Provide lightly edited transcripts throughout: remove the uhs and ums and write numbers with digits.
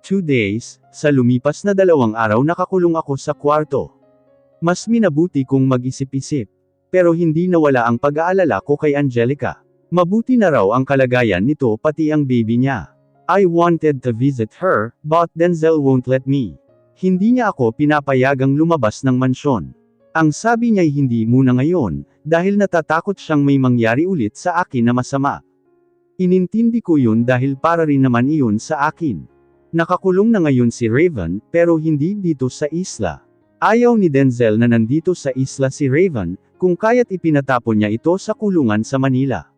2 days, sa lumipas na 2 araw nakakulong ako sa kwarto. Mas minabuti kong mag-isip-isip. Pero hindi nawala ang pag-aalala ko kay Angelica. Mabuti na raw ang kalagayan nito pati ang baby niya. I wanted to visit her, but Denzel won't let me. Hindi niya ako pinapayagang lumabas ng mansyon. Ang sabi niya'y hindi muna ngayon, dahil natatakot siyang may mangyari ulit sa akin na masama. Inintindi ko yun dahil para rin naman iyon sa akin. Nakakulong na ngayon si Raven, pero hindi dito sa isla. Ayaw ni Denzel na nandito sa isla si Raven, kung kaya't ipinatapon niya ito sa kulungan sa Manila.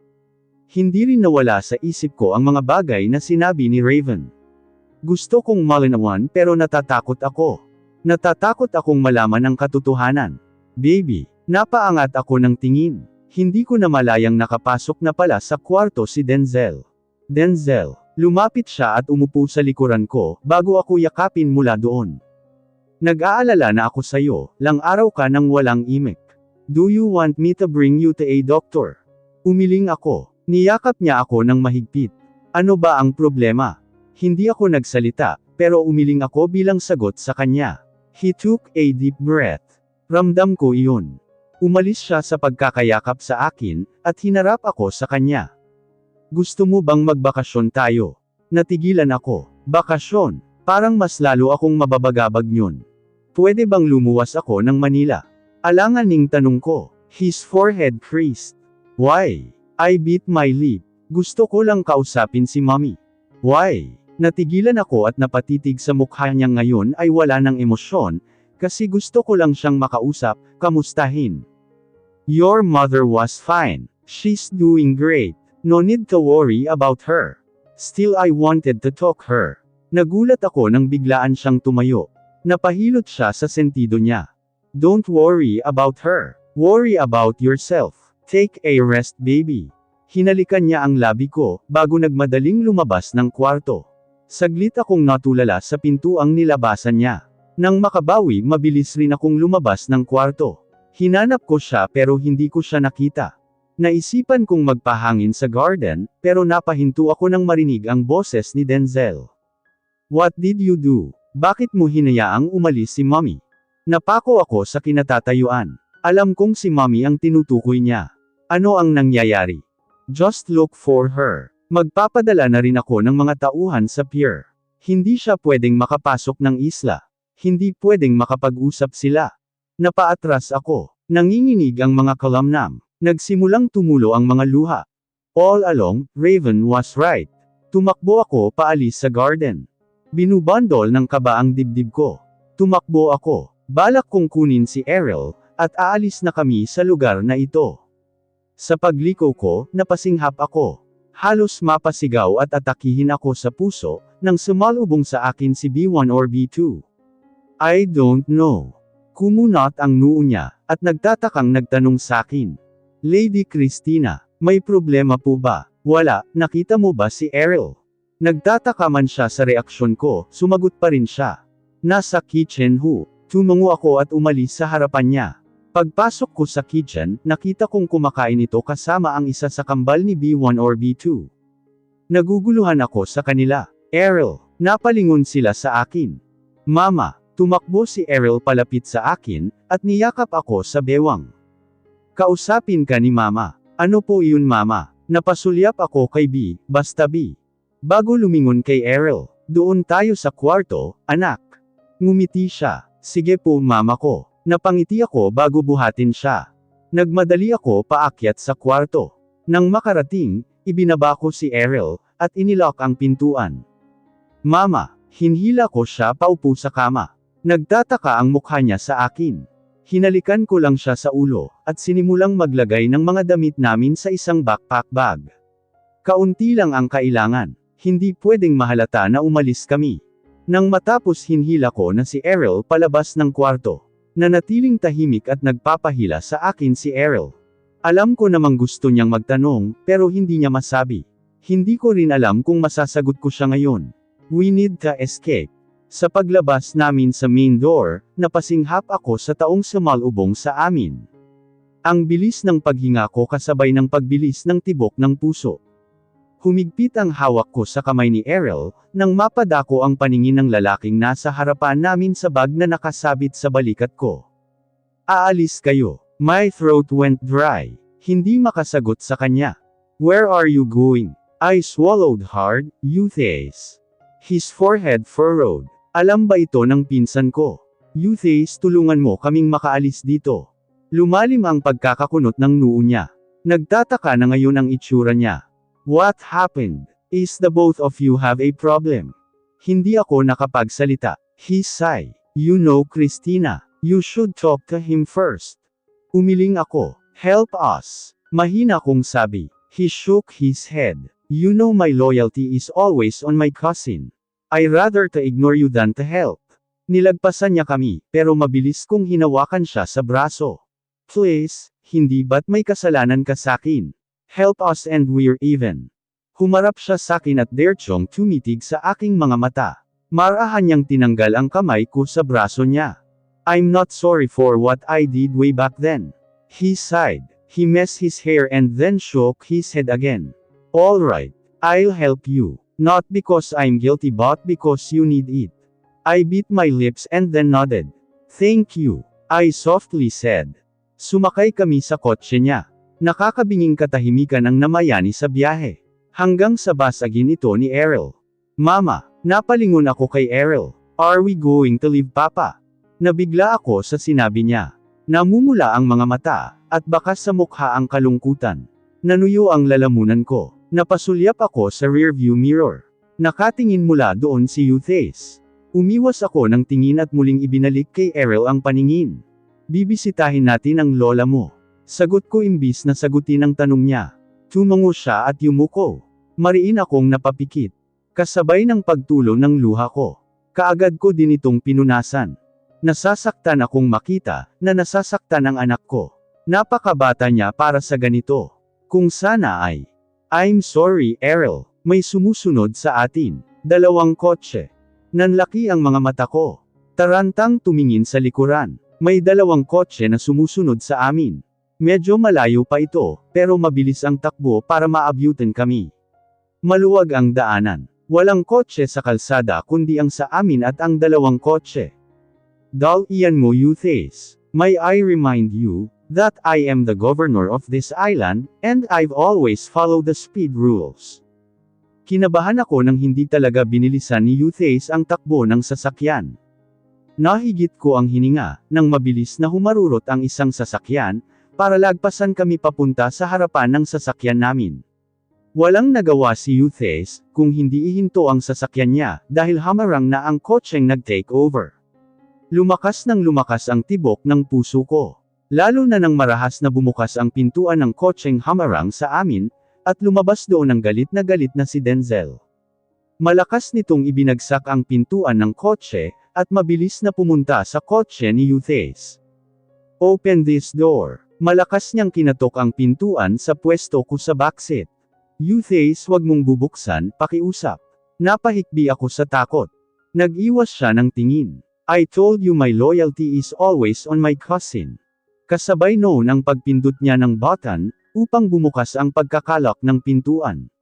Hindi rin nawala sa isip ko ang mga bagay na sinabi ni Raven. Gusto kong malinawan pero natatakot ako. Natatakot akong malaman ang katotohanan. Baby, napaangat ako ng tingin. Hindi ko na malayang nakapasok na pala sa kwarto si Denzel. Denzel. Lumapit siya at umupo sa likuran ko, bago ako yakapin mula doon. Nag-aalala na ako sa'yo, lang araw ka nang walang imik. Do you want me to bring you to a doctor? Umiling ako. Niyakap niya ako ng mahigpit. Ano ba ang problema? Hindi ako nagsalita, pero umiling ako bilang sagot sa kanya. He took a deep breath. Ramdam ko iyon. Umalis siya sa pagkakayakap sa akin, at hinarap ako sa kanya. Gusto mo bang magbakasyon tayo? Natigilan ako. Bakasyon? Parang mas lalo akong mababagabag yun. Pwede bang lumuwas ako ng Manila? Alanganing tanong ko. His forehead creased. Why? I bit my lip. Gusto ko lang kausapin si Mommy. Why? Natigilan ako at napatitig sa mukha niya ngayon ay wala ng emosyon, kasi gusto ko lang siyang makausap, kamustahin. Your mother was fine. She's doing great. No need to worry about her. Still I wanted to talk her. Nagulat ako nang biglaan siyang tumayo. Napahilot siya sa sentido niya. Don't worry about her. Worry about yourself. Take a rest baby. Hinalikan niya ang labi ko, bago nagmadaling lumabas ng kwarto. Saglit akong natulala sa pintuang nilabasan niya. Nang makabawi mabilis rin akong lumabas ng kwarto. Hinanap ko siya pero hindi ko siya nakita. Naisipan kong magpahangin sa garden, pero napahinto ako nang marinig ang boses ni Denzel. What did you do? Bakit mo hinayaang umalis si Mommy? Napako ako sa kinatatayuan. Alam kong si Mommy ang tinutukoy niya. Ano ang nangyayari? Just look for her. Magpapadala na rin ako ng mga tauhan sa pier. Hindi siya pwedeng makapasok ng isla. Hindi pwedeng makapag-usap sila. Napaatras ako. Nanginginig ang mga kalamnam. Nagsimulang tumulo ang mga luha. All along, Raven was right. Tumakbo ako paalis sa garden. Binubandol ng kaba ang dibdib ko. Tumakbo ako. Balak kong kunin si Ariel, at aalis na kami sa lugar na ito. Sa pagliko ko, napasinghap ako. Halos mapasigaw at atakihin ako sa puso, nang sumalubong sa akin si B1 or B2. I don't know. Kumunat ang noo niya, at nagtatakang nagtanong sa akin. Lady Christina, may problema po ba? Wala, nakita mo ba si Ariel? Nagtataka man siya sa reaksyon ko, sumagot pa rin siya. Nasa kitchen ho. Tumango ako at umalis sa harapan niya. Pagpasok ko sa kitchen, nakita kong kumakain ito kasama ang isa sa kambal ni B1 or B2. Naguguluhan ako sa kanila. Ariel, napalingon sila sa akin. Mama, tumakbo si Ariel palapit sa akin, at niyakap ako sa bewang. Kausapin ka ni Mama. Ano po iyon Mama? Napasulyap ako kay B, basta B. Bago lumingon kay Ariel, doon tayo sa kwarto, anak. Ngumiti siya. Sige po Mama ko. Napangiti ako bago buhatin siya. Nagmadali ako paakyat sa kwarto. Nang makarating, ibinaba ko si Ariel, at inilock ang pintuan. Mama, hinhila ko siya paupo sa kama. Nagtataka ang mukha niya sa akin. Hinalikan ko lang siya sa ulo, at sinimulang maglagay ng mga damit namin sa isang backpack bag. Kaunti lang ang kailangan. Hindi pwedeng mahalata na umalis kami. Nang matapos hinhila ko na si Ariel palabas ng kwarto. Nanatiling tahimik at nagpapahila sa akin si Ariel. Alam ko namang gusto niyang magtanong, pero hindi niya masabi. Hindi ko rin alam kung masasagot ko siya ngayon. We need to escape. Sa paglabas namin sa main door, napasinghap ako sa taong sumalubong sa amin. Ang bilis ng paghinga ko kasabay ng pagbilis ng tibok ng puso. Humigpit ang hawak ko sa kamay ni Errol, nang mapadako ang paningin ng lalaking nasa harapan namin sa bag na nakasabit sa balikat ko. Aalis kayo. My throat went dry. Hindi makasagot sa kanya. Where are you going? I swallowed hard, Eustace. His forehead furrowed. Alam ba ito ng pinsan ko? Eustace, tulungan mo kaming makaalis dito. Lumalim ang pagkakakunot ng noo niya. Nagtataka na ngayon ang itsura niya. What happened? Is the both of you have a problem? Hindi ako nakapagsalita. He sighed. You know Christina. You should talk to him first. Umiling ako. Help us. Mahina kong sabi. He shook his head. You know my loyalty is always on my cousin. I rather to ignore you than to help. Nilagpasan niya kami, pero mabilis kong hinawakan siya sa braso. Please, hindi ba't may kasalanan ka sakin? Help us and we're even. Humarap siya sakin at diretsong tumitig sa aking mga mata. Marahan niyang tinanggal ang kamay ko sa braso niya. I'm not sorry for what I did way back then. He sighed. He messed his hair and then shook his head again. Alright, I'll help you. Not because I'm guilty but because you need it. I bit my lips and then nodded. Thank you, I softly said. Sumakay kami sa kotse niya. Nakakabinging katahimikan ang namayani sa biyahe. Hanggang sa basagin ito ni Errol. Mama, napalingon ako kay Errol. Are we going to leave Papa? Nabigla ako sa sinabi niya. Namumula ang mga mata, at bakas sa mukha ang kalungkutan. Nanuyo ang lalamunan ko. Napasulyap ako sa rearview mirror. Nakatingin mula doon si Eustace. Umiwas ako ng tingin at muling ibinalik kay Errol ang paningin. Bibisitahin natin ang lola mo. Sagot ko imbis na sagutin ang tanong niya. Tumango siya at yumuko. Mariin akong napapikit. Kasabay ng pagtulo ng luha ko. Kaagad ko din itong pinunasan. Nasasaktan akong makita, na nasasaktan ang anak ko. Napakabata niya para sa ganito. Kung sana ay. I'm sorry, Errol, may sumusunod sa atin. 2 kotse. Nanlaki ang mga mata ko. Tarantang tumingin sa likuran. May 2 kotse na sumusunod sa amin. Medyo malayo pa ito, pero mabilis ang takbo para maabyutan kami. Maluwag ang daanan. Walang kotse sa kalsada kundi ang sa amin at ang 2 kotse. Iyan mo Eustace. May I remind you, that I am the governor of this island, and I've always followed the speed rules. Kinabahan ako nang hindi talaga binilisan ni Eustace ang takbo ng sasakyan. Nahigit ko ang hininga, nang mabilis na humarurot ang isang sasakyan, para lagpasan kami papunta sa harapan ng sasakyan namin. Walang nagawa si Eustace, kung hindi ihinto ang sasakyan niya, dahil hamarang na ang kotseng nag-take over. Lumakas ang tibok ng puso ko. Lalo na nang marahas na bumukas ang pintuan ng kotseng hamarang sa amin, at lumabas doon ang galit na si Denzel. Malakas nitong ibinagsak ang pintuan ng kotse, at mabilis na pumunta sa kotse ni Eustace. Open this door. Malakas niyang kinatok ang pintuan sa pwesto ko sa backseat. Eustace, wag mong bubuksan, pakiusap. Napahikbi ako sa takot. Nag-iwas siya ng tingin. I told you my loyalty is always on my cousin. Kasabay noon ang pagpindot niya ng button, upang bumukas ang pagkakalak ng pintuan.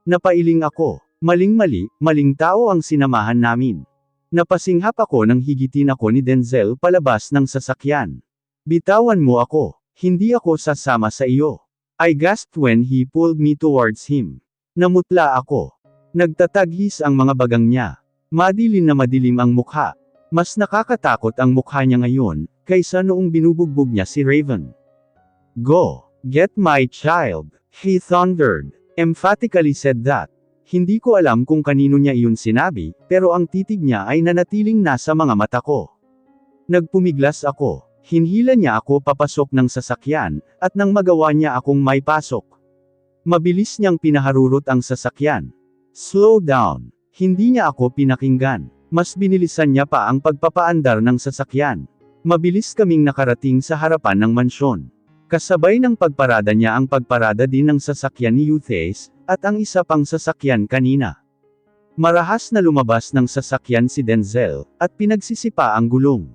Napailing ako. Maling-mali, maling tao ang sinamahan namin. Napasinghap ako nang higitin ako ni Denzel palabas ng sasakyan. Bitawan mo ako. Hindi ako sasama sa iyo. I gasped when he pulled me towards him. Namutla ako. Nagtataghis ang mga bagang niya. Madilim na madilim ang mukha. Mas nakakatakot ang mukha niya ngayon, kaysa noong binubugbog niya si Raven. Go, get my child, he thundered. Emphatically said that. Hindi ko alam kung kanino niya iyon sinabi, pero ang titig niya ay nanatiling nasa mga mata ko. Nagpumiglas ako. Hinhila niya ako papasok ng sasakyan, at nang magawa niya akong may pasok. Mabilis niyang pinaharurot ang sasakyan. Slow down. Hindi niya ako pinakinggan. Mas binilisan niya pa ang pagpapaandar ng sasakyan. Mabilis kaming nakarating sa harapan ng mansyon. Kasabay ng pagparada niya ang pagparada din ng sasakyan ni Eustace, at ang isa pang sasakyan kanina. Marahas na lumabas ng sasakyan si Denzel, at pinagsisipa ang gulong.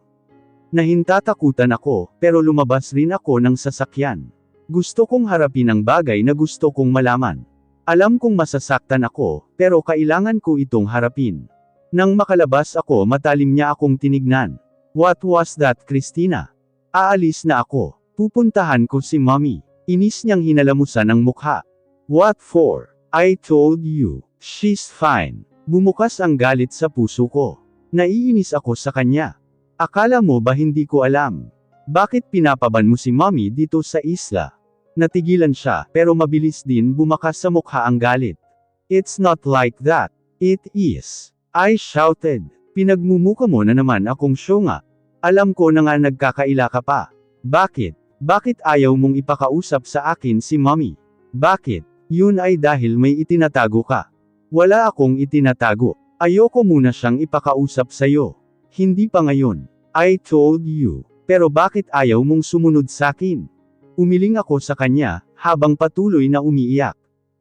Nahintatakutan ako, pero lumabas rin ako ng sasakyan. Gusto kong harapin ang bagay na gusto kong malaman. Alam kong masasaktan ako, pero kailangan ko itong harapin. Nang makalabas ako matalim niya akong tinignan. What was that, Christina? Aalis na ako. Pupuntahan ko si mommy. Inis niyang hinalamusan ang mukha. What for? I told you. She's fine. Bumukas ang galit sa puso ko. Naiinis ako sa kanya. Akala mo ba hindi ko alam? Bakit pinapaban mo si mommy dito sa isla? Natigilan siya, pero mabilis din bumakas sa mukha ang galit. It's not like that. It is. I shouted. Pinagmumuka mo na naman akong syunga. Alam ko na nga nagkakaila ka pa. Bakit? Bakit ayaw mong ipakausap sa akin si mommy? Bakit? Yun ay dahil may itinatago ka. Wala akong itinatago. Ayoko muna siyang ipakausap sa'yo. Hindi pa ngayon. I told you. Pero bakit ayaw mong sumunod sa'kin? Umiling ako sa kanya, habang patuloy na umiiyak.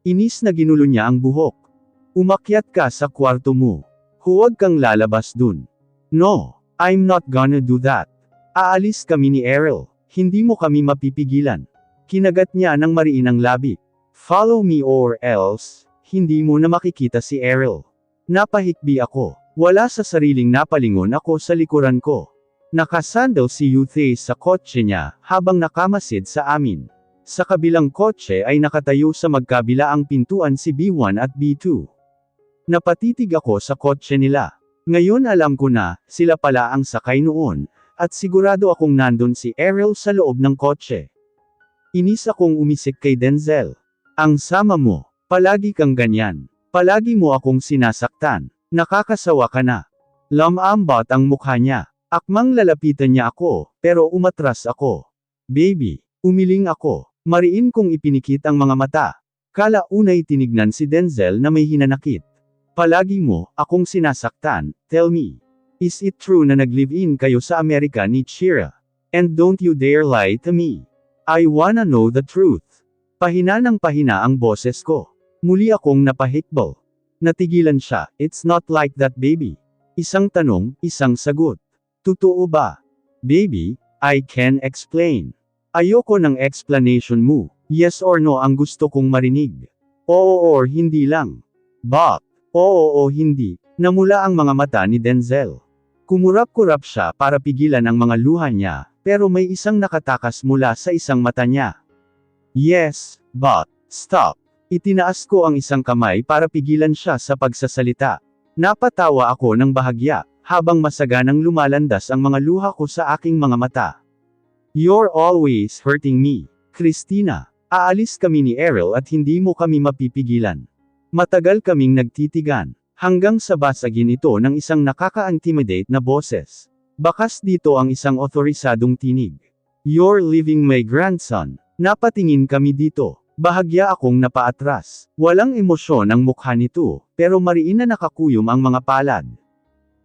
Inis na ginulo niya ang buhok. Umakyat ka sa kwarto mo. Huwag kang lalabas dun. No, I'm not gonna do that. Aalis kami ni Errol. Hindi mo kami mapipigilan. Kinagat niya ng mariin ang labi. Follow me or else, hindi mo na makikita si Errol. Napahikbi ako. Wala sa sariling napalingon ako sa likuran ko. Nakasandal si Yuthe sa kotse niya, habang nakamasid sa amin. Sa kabilang kotse ay nakatayo sa magkabilaang pintuan si B1 at B2. Napatitig ako sa kotse nila. Ngayon alam ko na, sila pala ang sakay noon, at sigurado akong nandun si Errol sa loob ng kotse. Inis akong umisik kay Denzel. Ang sama mo, palagi kang ganyan. Palagi mo akong sinasaktan. Nakakasawa ka na. Lamambot ang mukha niya. Akmang lalapitan niya ako, pero umatras ako. Baby, umiling ako. Mariin kong ipinikit ang mga mata. Kalaunay tinignan si Denzel na may hinanakit. Palagi mo akong sinasaktan, tell me. Is it true na nag-live-in kayo sa Amerika ni Chira? And don't you dare lie to me. I wanna know the truth. Pahina ng pahina ang boses ko. Muli akong napahikbol. Natigilan siya, it's not like that baby. Isang tanong, isang sagot. Totoo ba? Baby, I can explain. Ayoko ng explanation mo. Yes or no ang gusto kong marinig. Oo or hindi lang. But, oo o hindi. Namula ang mga mata ni Denzel. Kumurap-kurap siya para pigilan ang mga luha niya, pero may isang nakatakas mula sa isang mata niya. Yes, but, stop. Itinaas ko ang isang kamay para pigilan siya sa pagsasalita. Napatawa ako ng bahagya, habang masaganang lumalandas ang mga luha ko sa aking mga mata. You're always hurting me, Christina. Aalis kami ni Errol at hindi mo kami mapipigilan. Matagal kaming nagtitigan, hanggang sa basagin ito ng isang nakaka-intimidate na boses. Bakas dito ang isang otorisadong tinig. You're leaving my grandson. Napatingin kami dito. Bahagya akong napaatras. Walang emosyon ang mukha nito, pero mariin na nakakuyom ang mga palad.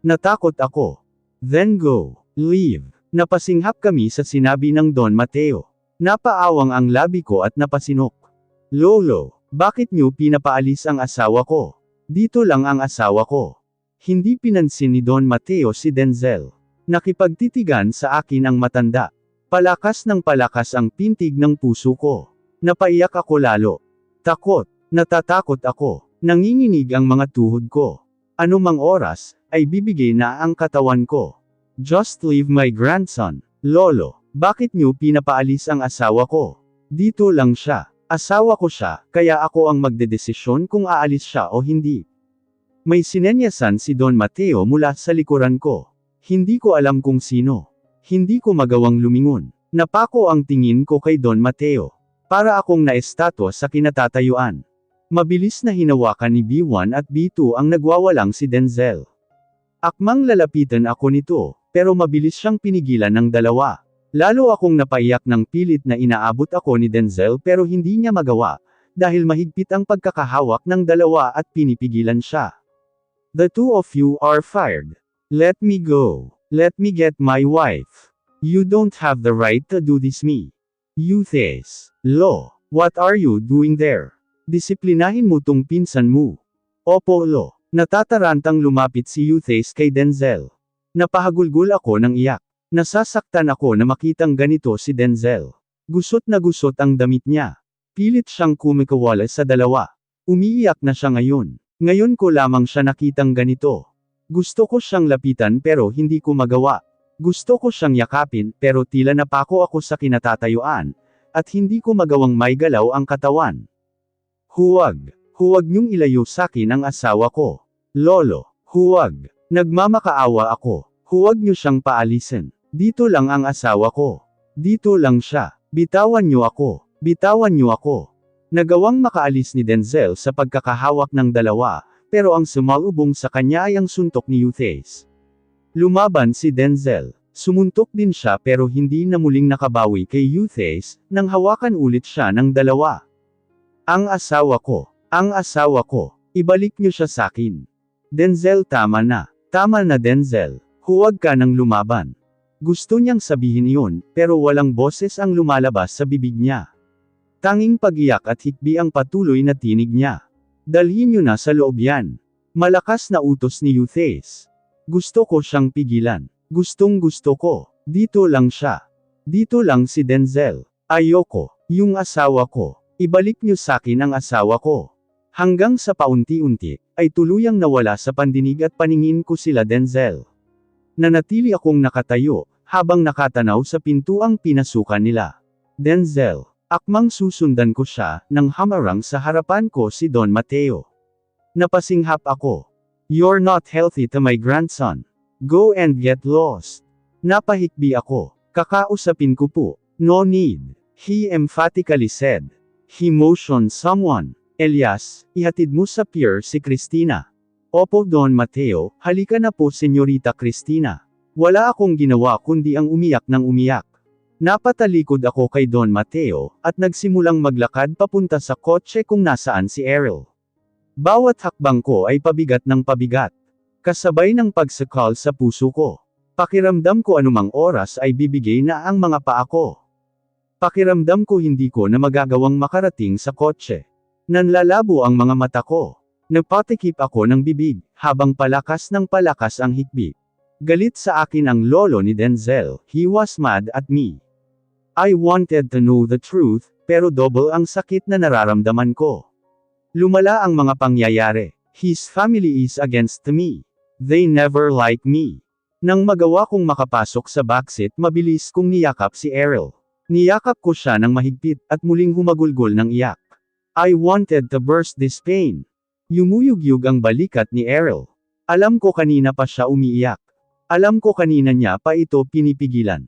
Natakot ako. Then go. Leave. Napasinghap kami sa sinabi ng Don Mateo. Napaawang ang labi ko at napasinok. Lolo, bakit niyo pinapaalis ang asawa ko? Dito lang ang asawa ko. Hindi pinansin ni Don Mateo si Denzel. Nakipagtitigan sa akin ang matanda. Palakas ng palakas ang pintig ng puso ko. Napaiyak ako lalo. Takot. Natatakot ako. Nanginginig ang mga tuhod ko. Anumang oras, ay bibigay na ang katawan ko. Just leave my grandson. Lolo, bakit niyo pinapaalis ang asawa ko? Dito lang siya. Asawa ko siya, kaya ako ang magdedesisyon kung aalis siya o hindi. May sinenyasan si Don Mateo mula sa likuran ko. Hindi ko alam kung sino. Hindi ko magawang lumingon. Napako ang tingin ko kay Don Mateo. Para akong naestatwa sa kinatatayuan. Mabilis na hinawakan ni B1 at B2 ang nagwawalang si Denzel. Akmang lalapitan ako nito, pero mabilis siyang pinigilan ng dalawa. Lalo akong napaiyak ng pilit na inaabot ako ni Denzel pero hindi niya magawa, dahil mahigpit ang pagkakahawak ng dalawa at pinipigilan siya. The two of you are fired. Let me go. Let me get my wife. You don't have the right to do this me. You thies. Lo, what are you doing there? Disiplinahin mo tong pinsan mo. Opo lo. Natatarantang lumapit si Yuthes kay Denzel. Napahagulgul ako ng iyak. Nasasaktan ako na makitang ganito si Denzel. Gusot na gusot ang damit niya. Pilit siyang kumikawala sa dalawa. Umiiyak na siya ngayon. Ngayon ko lamang siya nakitang ganito. Gusto ko siyang lapitan pero hindi ko magawa. Gusto ko siyang yakapin pero tila napako ako sa kinatatayuan, at hindi ko magawang maigalaw ang katawan. Huwag. Huwag niyong ilayo sakin ang asawa ko. Lolo. Huwag. Nagmamakaawa ako. Huwag niyo siyang paalisin. Dito lang ang asawa ko. Dito lang siya. Bitawan niyo ako. Bitawan niyo ako. Nagawang makaalis ni Denzel sa pagkakahawak ng dalawa, pero ang sumalubong sa kanya ay ang suntok ni Eustace. Lumaban si Denzel. Sumuntok din siya pero hindi na muling nakabawi kay Eustace, nang hawakan ulit siya ng dalawa. Ang asawa ko. Ang asawa ko. Ibalik niyo siya sakin. Denzel, tama na. Tama na Denzel. Huwag ka nang lumaban. Gusto niyang sabihin iyon, pero walang boses ang lumalabas sa bibig niya. Tanging pag-iyak at hikbi ang patuloy na tinig niya. Dalhin niyo na sa loob yan. Malakas na utos ni Eustace. Gusto ko siyang pigilan. Gustong gusto ko. Dito lang siya. Dito lang si Denzel. Ayoko. Yung asawa ko. Ibalik niyo sakin ang asawa ko. Hanggang sa paunti-unti, ay tuluyang nawala sa pandinig at paningin ko sila Denzel. Nanatili akong nakatayo, habang nakatanaw sa pintuang pinasukan nila. Denzel. Akmang susundan ko siya, nang hamarang sa harapan ko si Don Mateo. Napasinghap ako. You're not healthy to my grandson. Go and get lost. Napahikbi ako. Kakausapin ko po. No need. He emphatically said. He motioned someone. Elias, ihatid mo sa pier si Christina. Opo Don Mateo, halika na po Senyorita Christina. Wala akong ginawa kundi ang umiyak ng umiyak. Napatalikod ako kay Don Mateo, at nagsimulang maglakad papunta sa kotse kung nasaan si Errol. Bawat hakbang ko ay pabigat ng pabigat. Kasabay ng pagsakal sa puso ko. Pakiramdam ko anumang oras ay bibigay na ang mga paa ko. Pakiramdam ko hindi ko na magagawang makarating sa kotse. Nanlalabo ang mga mata ko. Nagpatikip ako ng bibig, habang palakas ng palakas ang hikbi. Galit sa akin ang lolo ni Denzel, he was mad at me. I wanted to know the truth, pero double ang sakit na nararamdaman ko. Lumala ang mga pangyayari. His family is against me. They never like me. Nang magawa kong makapasok sa backseat, mabilis kong niyakap si Errol. Niyakap ko siya ng mahigpit, at muling humagulgol ng iyak. I wanted to burst this pain. Yumuyugyug ang balikat ni Errol. Alam ko kanina pa siya umiiyak. Alam ko kanina niya pa ito pinipigilan.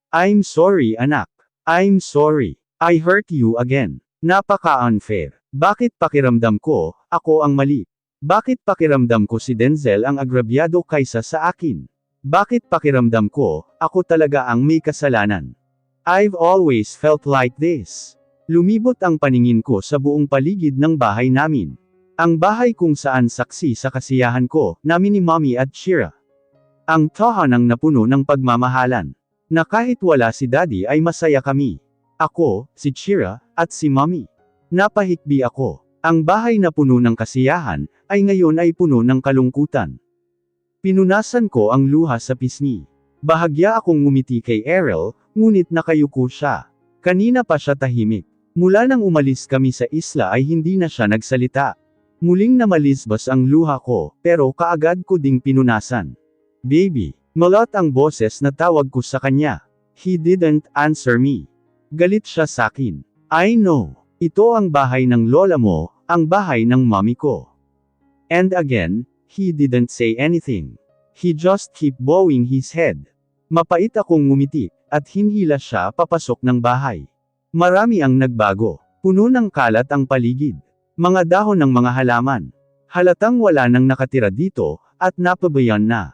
I'm sorry anak. I'm sorry. I hurt you again. Napaka-unfair. Bakit pakiramdam ko, ako ang mali? Bakit pakiramdam ko si Denzel ang agrabyado kaysa sa akin? Bakit pakiramdam ko, ako talaga ang may kasalanan? I've always felt like this. Lumibot ang paningin ko sa buong paligid ng bahay namin. Ang bahay kung saan saksi sa kasiyahan ko, namin ni Mommy at Shira. Ang tahanang napuno ng pagmamahalan. Na kahit wala si Daddy ay masaya kami. Ako, si Shira, at si Mommy. Napahikbi ako. Ang bahay na puno ng kasiyahan, ay ngayon ay puno ng kalungkutan. Pinunasan ko ang luha sa pisngi. Bahagya akong ngumiti kay Errol, ngunit nakayuko siya. Kanina pa siya tahimik. Mula nang umalis kami sa isla ay hindi na siya nagsalita. Muling namalisbas ang luha ko, pero kaagad ko ding pinunasan. Baby. Malot ang boses na tawag ko sa kanya. He didn't answer me. Galit siya sakin. I know. Ito ang bahay ng lola mo, ang bahay ng mommy ko. And again, he didn't say anything. He just kept bowing his head. Mapait akong ngumiti, at hinhila siya papasok ng bahay. Marami ang nagbago. Puno ng kalat ang paligid. Mga dahon ng mga halaman. Halatang wala nang nakatira dito, at napabayan na.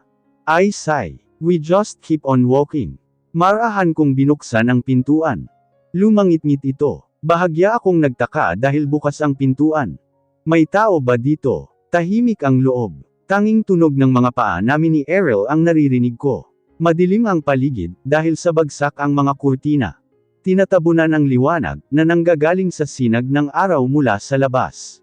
I sigh. We just keep on walking. Marahan kong binuksan ang pintuan. Lumangit-ngit ito. Bahagya akong nagtaka dahil bukas ang pintuan. May tao ba dito? Tahimik ang loob. Tanging tunog ng mga paa namin ni Errol ang naririnig ko. Madilim ang paligid, dahil sa bagsak ang mga kurtina. Tinatabunan ang liwanag, na nanggagaling sa sinag ng araw mula sa labas.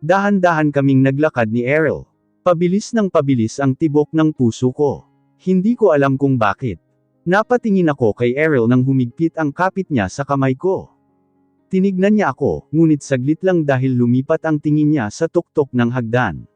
Dahan-dahan kaming naglakad ni Errol. Pabilis ng pabilis ang tibok ng puso ko. Hindi ko alam kung bakit. Napatingin ako kay Errol nang humigpit ang kapit niya sa kamay ko. Tinignan niya ako, ngunit saglit lang dahil lumipat ang tingin niya sa tuktok ng hagdan.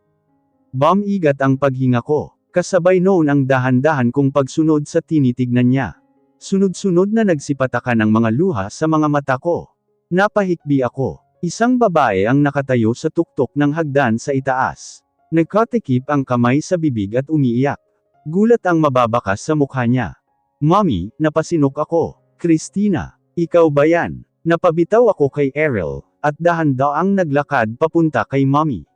Bumigat ang paghinga ko. Kasabay noon ang dahan-dahan kong pagsunod sa tinitignan niya. Sunod-sunod na nagsipatakan ng mga luha sa mga mata ko. Napahikbi ako. Isang babae ang nakatayo sa tuktok ng hagdan sa itaas. Nagkatikip ang kamay sa bibig at umiiyak. Gulat ang mababakas sa mukha niya. Mommy, napasinok ako. Christina, ikaw ba yan? Napabitaw ako kay Ariel, at dahan-daang naglakad papunta kay Mommy.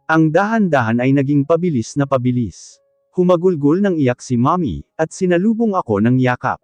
Ang dahan-dahan ay naging pabilis na pabilis. Humagulgol ng iyak si Mommy, at sinalubong ako ng yakap.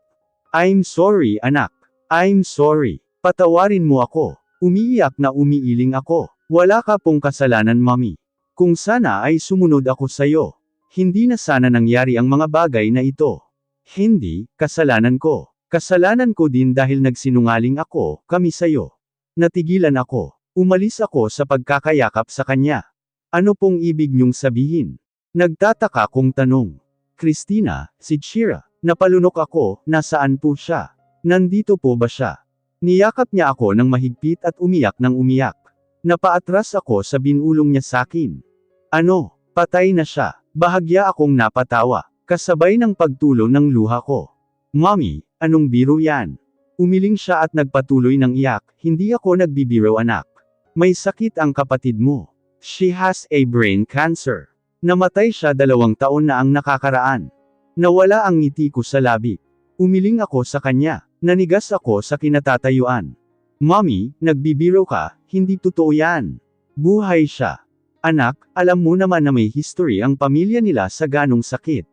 I'm sorry anak. I'm sorry. Patawarin mo ako. Umiiyak na umiiling ako. Wala ka pong kasalanan Mommy. Kung sana ay sumunod ako sayo. Hindi na sana nangyari ang mga bagay na ito. Hindi, kasalanan ko. Kasalanan ko din dahil nagsinungaling ako, kami sayo. Natigilan ako. Umalis ako sa pagkakayakap sa kanya. Ano pong ibig niyong sabihin? Nagtataka kong tanong. Christina, si Chira. Napalunok ako, nasaan po siya? Nandito po ba siya? Niyakap niya ako ng mahigpit at umiyak ng umiyak. Napaatras ako sa binulong niya sakin. Ano? Patay na siya. Bahagya akong napatawa. Kasabay ng pagtulo ng luha ko. Mommy, anong biro yan? Umiling siya at nagpatuloy ng iyak, hindi ako nagbibiro anak. May sakit ang kapatid mo. She has a brain cancer. Namatay siya 2 taon na ang nakakaraan. Nawala ang ngiti ko sa labi. Umiling ako sa kanya. Nanigas ako sa kinatatayuan. Mommy, nagbibiro ka, hindi totoo yan. Buhay siya. Anak, alam mo naman na may history ang pamilya nila sa ganong sakit.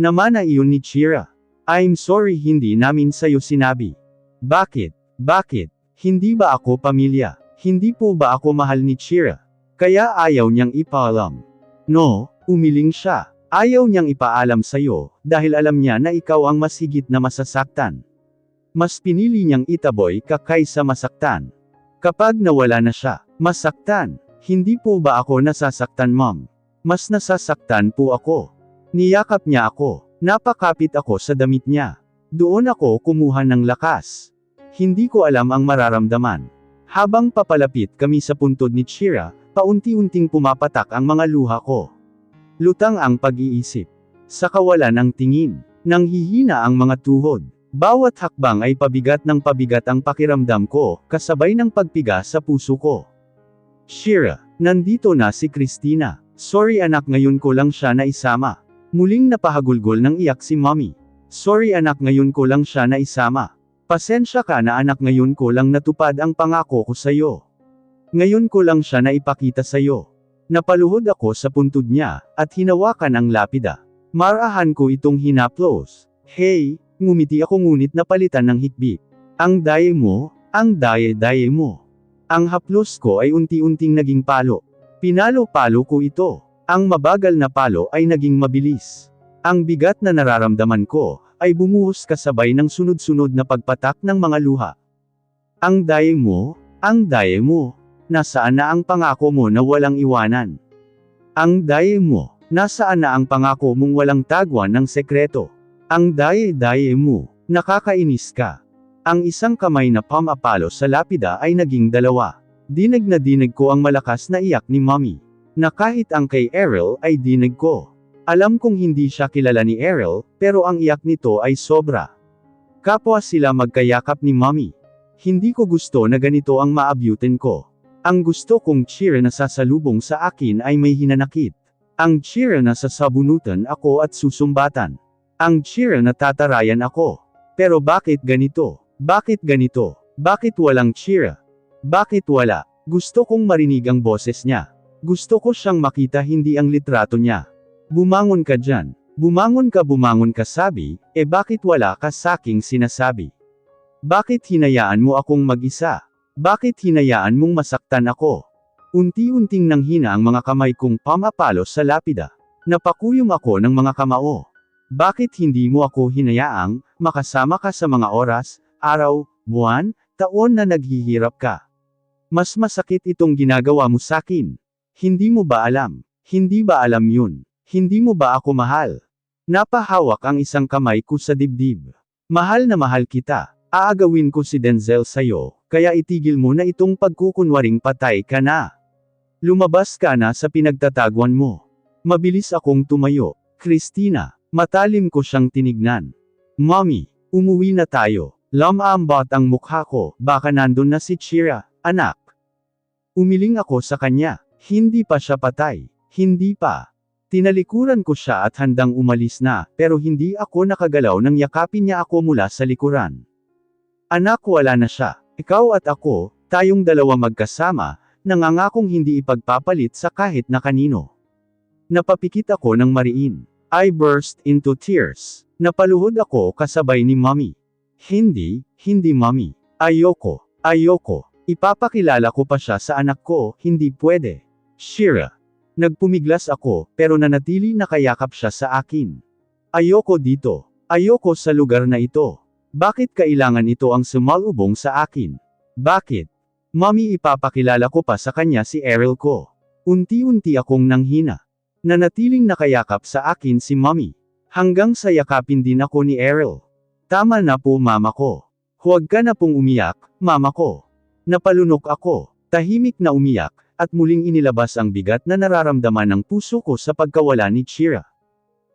Namana iyon ni Chira. I'm sorry hindi namin sayo sinabi. Bakit? Bakit? Hindi ba ako pamilya? Hindi po ba ako mahal ni Chira? Kaya ayaw niyang ipaalam. No, umiling siya. Ayaw niyang ipaalam sayo, dahil alam niya na ikaw ang mas higit na masasaktan. Mas pinili niyang itaboy ka kaysa masaktan. Kapag nawala na siya, masaktan. Hindi po ba ako nasasaktan mom? Mas nasasaktan po ako. Niyakap niya ako. Napakapit ako sa damit niya. Doon ako kumuha ng lakas. Hindi ko alam ang mararamdaman. Habang papalapit kami sa puntod ni Chira, paunti-unting pumapatak ang mga luha ko. Lutang ang pag-iisip. Sa kawalan ng tingin. Nanghihina ang mga tuhod. Bawat hakbang ay pabigat ng pabigat ang pakiramdam ko, kasabay ng pagpiga sa puso ko. Chira, nandito na si Christina. Sorry anak ngayon ko lang siya naisama. Muling napahagulgol ng iyak si Mommy. Sorry anak ngayon ko lang siya naisama. Pasensya ka na anak ngayon ko lang natupad ang pangako ko sayo. Ngayon ko lang siya naipakita sayo. Napaluhod ako sa puntod niya, at hinawakan ang lapida. Marahan ko itong hinaplos. Hey, ngumiti ako ngunit napalitan ng hikbi. Ang daye mo, ang daye-daye mo. Ang haplos ko ay unti-unting naging palo. Pinalo-palo ko ito. Ang mabagal na palo ay naging mabilis. Ang bigat na nararamdaman ko, ay bumuhos kasabay ng sunod-sunod na pagpatak ng mga luha. Ang daye mo, nasaan na ang pangako mo na walang iwanan? Ang daye mo, nasaan na ang pangako mong walang tagwan ng sekreto? Ang daye-daye mo, nakakainis ka. Ang isang kamay na pamapalo sa lapida ay naging 2. Dinig na dinig ko ang malakas na iyak ni Mommy. Na kahit ang kay Ariel ay dinig ko. Alam kong hindi siya kilala ni Ariel, pero ang iyak nito ay sobra. Kapwa sila magkayakap ni Mommy. Hindi ko gusto na ganito ang maabutin ko. Ang gusto kong Chira na sasalubong sa akin ay may hinanakit. Ang Chira na sasabunutan ako at susumbatan. Ang Chira na tatarayan ako. Pero bakit ganito? Bakit ganito? Bakit walang Chira? Bakit wala? Gusto kong marinig ang boses niya. Gusto ko siyang makita hindi ang litrato niya. Bumangon ka dyan. Bumangon ka sabi, bakit wala ka saking sinasabi? Bakit hinayaan mo akong mag-isa? Bakit hinayaan mong masaktan ako? Unti-unting nanghina ang mga kamay kong pamapalo sa lapida. Napakuyong ako ng mga kamao. Bakit hindi mo ako hinayaang makasama ka sa mga oras, araw, buwan, taon na naghihirap ka? Mas masakit itong ginagawa mo sakin. Hindi mo ba alam? Hindi ba alam yun? Hindi mo ba ako mahal? Napahawak ang isang kamay ko sa dibdib. Mahal na mahal kita. Aagawin ko si Denzel sayo, Kaya itigil mo na itong pagkukunwaring patay ka na. Lumabas ka na sa pinagtatagwan mo. Mabilis akong tumayo. Christina, matalim ko siyang tinignan. Mommy, umuwi na tayo. Lumambot ang mukha ko, baka nandun na si Chira, anak. Umiling ako sa kanya. Hindi pa siya patay. Hindi pa. Tinalikuran ko siya at handang umalis na, pero hindi ako nakagalaw nang yakapin niya ako mula sa likuran. Anak, wala na siya. Ikaw at ako, tayong dalawa magkasama, nangangakong hindi ipagpapalit sa kahit na kanino. Napapikit ako ng mariin. I burst into tears. Napaluhod ako kasabay ni Mommy. Hindi Mommy. Ayoko. Ipapakilala ko pa siya sa anak ko, hindi pwede. Chira. Nagpumiglas ako, pero nanatili nakayakap siya sa akin. Ayoko dito. Ayoko sa lugar na ito. Bakit kailangan ito ang sumalubong sa akin? Bakit? Mommy, ipapakilala ko pa sa kanya si Errol ko. Unti-unti akong nanghina. Nanatiling nakayakap sa akin si Mommy. Hanggang sa yakapin din ako ni Errol. Tama na po, mama ko. Huwag ka na pong umiyak, mama ko. Napalunok ako. Tahimik na umiyak, at muling inilabas ang bigat na nararamdaman ng puso ko sa pagkawala ni Chira.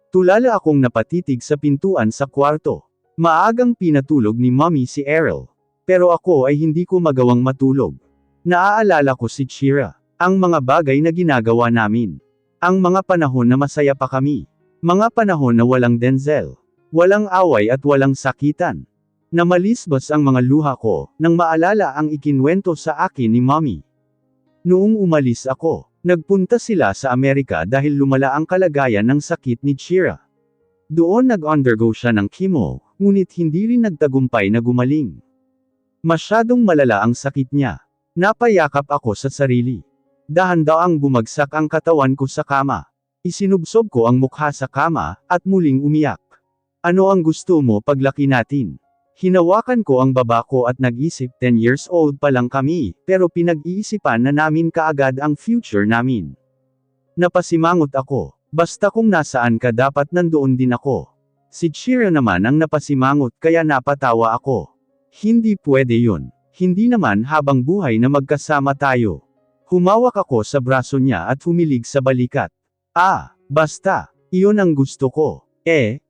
Tulala akong napatitig sa pintuan sa kwarto. Maagang pinatulog ni Mommy si Errol. Pero ako ay hindi ko magawang matulog. Naaalala ko si Chira. Ang mga bagay na ginagawa namin. Ang mga panahon na masaya pa kami. Mga panahon na walang Denzel. Walang away at walang sakitan. Namalisbas ang mga luha ko, nang maalala ang ikinwento sa akin ni Mommy. Noong umalis ako, nagpunta sila sa Amerika dahil lumala ang kalagayan ng sakit ni Chira. Doon nag-undergo siya ng chemo, ngunit hindi rin nagtagumpay na gumaling. Masyadong malala ang sakit niya. Napayakap ako sa sarili. Dahan-daang bumagsak ang katawan ko sa kama. Isinubsob ko ang mukha sa kama, at muling umiyak. Ano ang gusto mo paglaki natin? Hinawakan ko ang baba ko at nag-isip 10 years old pa lang kami, pero pinag-iisipan na namin kaagad ang future namin. Napasimangot ako. Basta kung nasaan ka dapat nandoon din ako. Si Chira naman ang napasimangot kaya napatawa ako. Hindi pwede yun. Hindi naman habang buhay na magkasama tayo. Humawak ako sa braso niya at humilig sa balikat. Basta. Iyon ang gusto ko.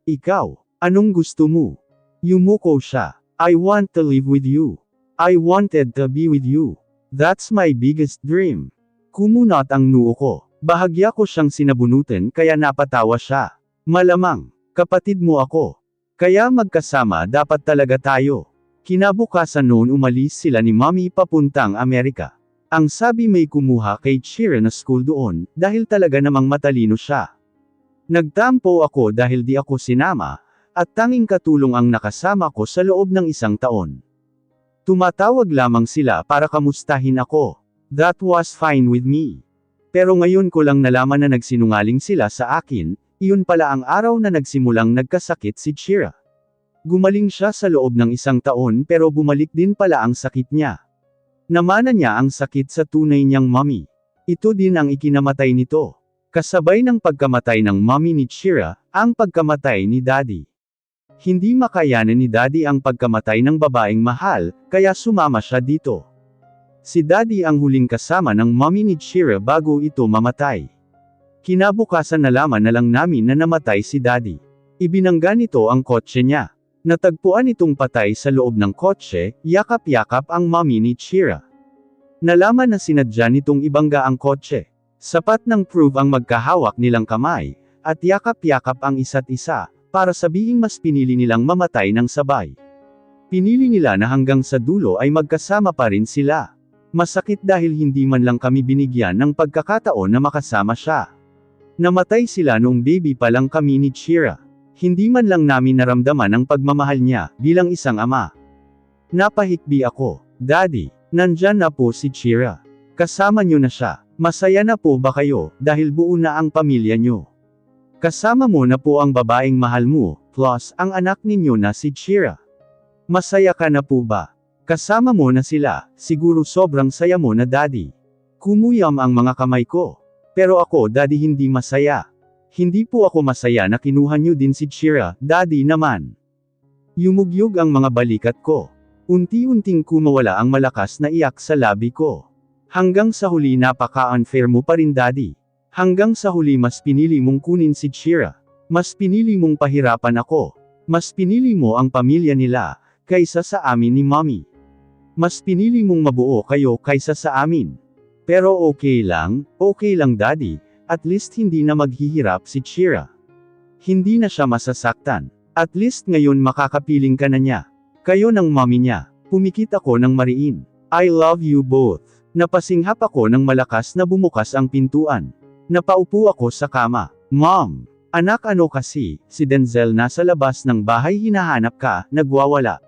Ikaw. Anong gusto mo? Yumuko siya. I want to live with you. I wanted to be with you. That's my biggest dream. Kumunot ang noo ko. Bahagya ko siyang sinabunutan kaya napatawa siya. Malamang, kapatid mo ako. Kaya magkasama dapat talaga tayo. Kinabukasan noon umalis sila ni Mommy papuntang Amerika. Ang sabi may kumuha kay Chira na school doon, dahil talaga namang matalino siya. Nagtampo ako dahil di ako sinama, at tanging katulong ang nakasama ko sa loob ng 1 taon. Tumatawag lamang sila para kamustahin ako. That was fine with me. Pero ngayon ko lang nalaman na nagsinungaling sila sa akin, iyon pala ang araw na nagsimulang nagkasakit si Chira. Gumaling siya sa loob ng 1 taon pero bumalik din pala ang sakit niya. Namana niya ang sakit sa tunay niyang mommy. Ito din ang ikinamatay nito. Kasabay ng pagkamatay ng mommy ni Chira, ang pagkamatay ni Daddy. Hindi makayanan ni Daddy ang pagkamatay ng babaeng mahal, kaya sumama siya dito. Si Daddy ang huling kasama ng mommy ni Chira bago ito mamatay. Kinabukasan nalaman na lang namin na namatay si Daddy. Ibinangga nito ang kotse niya. Natagpuan itong patay sa loob ng kotse, yakap-yakap ang mommy ni Chira. Nalaman na sinadya nitong ibangga ang kotse. Sapat ng proof ang magkahawak nilang kamay, at yakap-yakap ang isa't isa, para sabihing mas pinili nilang mamatay ng sabay. Pinili nila na hanggang sa dulo ay magkasama pa rin sila. Masakit dahil hindi man lang kami binigyan ng pagkakataon na makasama siya. Namatay sila noong baby pa lang kami ni Chira. Hindi man lang namin naramdaman ang pagmamahal niya, bilang isang ama. Napahikbi ako. Daddy, nandyan na po si Chira. Kasama niyo na siya. Masaya na po ba kayo, dahil buo na ang pamilya niyo? Kasama mo na po ang babaeng mahal mo, plus ang anak ninyo na si Chira. Masaya ka na po ba? Kasama mo na sila, siguro sobrang saya mo na Daddy. Kumuyam ang mga kamay ko. Pero ako Daddy hindi masaya. Hindi po ako masaya na kinuha niyo din si Chira, Daddy naman. Yumugyug ang mga balikat ko. Unti-unting kumawala ang malakas na iyak sa labi ko. Hanggang sa huli napaka-unfair mo pa rin daddy. Hanggang sa huli mas pinili mong kunin si Chira. Mas pinili mong pahirapan ako. Mas pinili mo ang pamilya nila, kaysa sa amin ni mommy. Mas pinili mong mabuo kayo kaysa sa amin. Pero okay lang daddy, at least hindi na maghihirap si Chira. Hindi na siya masasaktan. At least ngayon makakapiling ka na niya. Kayo ng mommy niya. Pumikit ako ng mariin. I love you both. Napasinghap ako ng malakas na bumukas ang pintuan. Napaupo ako sa kama. Mom! Anak ano kasi, si Denzel nasa labas ng bahay hinahanap ka, nagwawala.